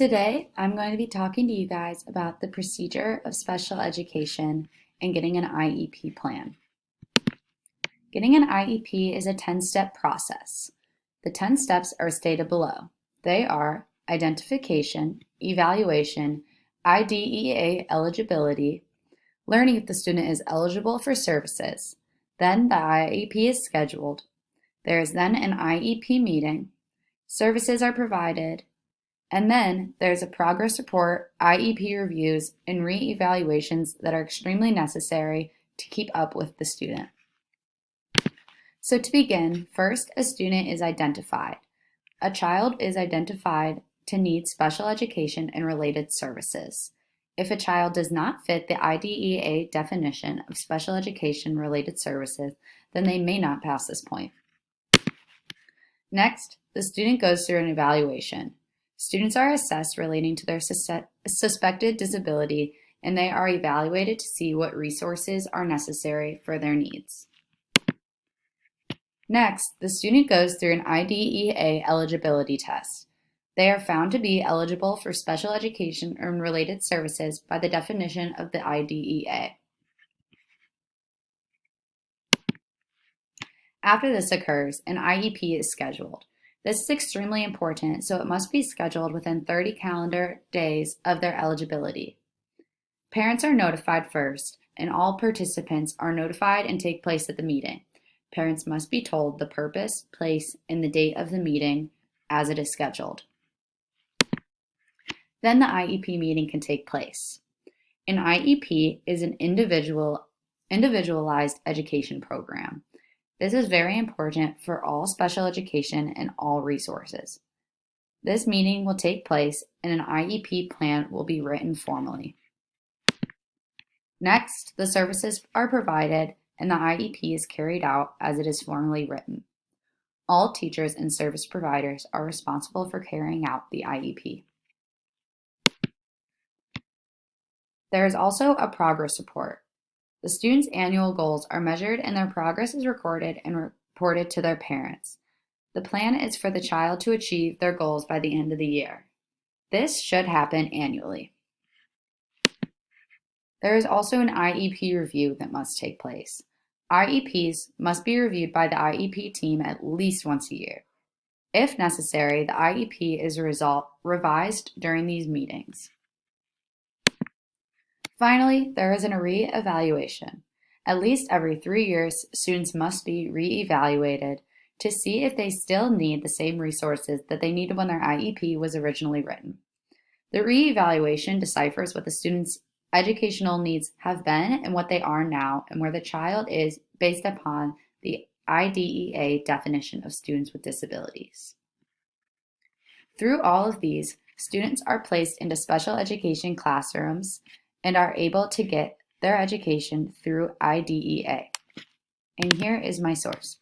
Today, I'm going to be talking to you guys about the procedure of special education and getting an IEP plan. Getting an IEP is a 10-step process. The 10 steps are stated below. They are identification, evaluation, IDEA eligibility, learning if the student is eligible for services. Then the IEP is scheduled. There is then an IEP meeting. Services are provided. And then there's a progress report, IEP reviews, and re-evaluations that are extremely necessary to keep up with the student. So to begin, first a student is identified. A child is identified to need special education and related services. If a child does not fit the IDEA definition of special education related services, then they may not pass this point. Next, the student goes through an evaluation. Students are assessed relating to their suspected disability, and they are evaluated to see what resources are necessary for their needs. Next, the student goes through an IDEA eligibility test. They are found to be eligible for special education and related services by the definition of the IDEA. After this occurs, an IEP is scheduled. This is extremely important, so it must be scheduled within 30 calendar days of their eligibility. Parents are notified first, and all participants are notified and take place at the meeting. Parents must be told the purpose, place, and the date of the meeting as it is scheduled. Then the IEP meeting can take place. An IEP is an individualized education program. This is very important for all special education and all resources. This meeting will take place and an IEP plan will be written formally. Next, the services are provided and the IEP is carried out as it is formally written. All teachers and service providers are responsible for carrying out the IEP. There is also a progress report. The students' annual goals are measured and their progress is recorded and reported to their parents. The plan is for the child to achieve their goals by the end of the year. This should happen annually. There is also an IEP review that must take place. IEPs must be reviewed by the IEP team at least once a year. If necessary, the IEP is revised during these meetings. Finally, there is a re-evaluation. At least every 3 years, students must be re-evaluated to see if they still need the same resources that they needed when their IEP was originally written. The re-evaluation deciphers what the student's educational needs have been and what they are now, and where the child is based upon the IDEA definition of students with disabilities. Through all of these, students are placed into special education classrooms and are able to get their education through IDEA. And here is my source.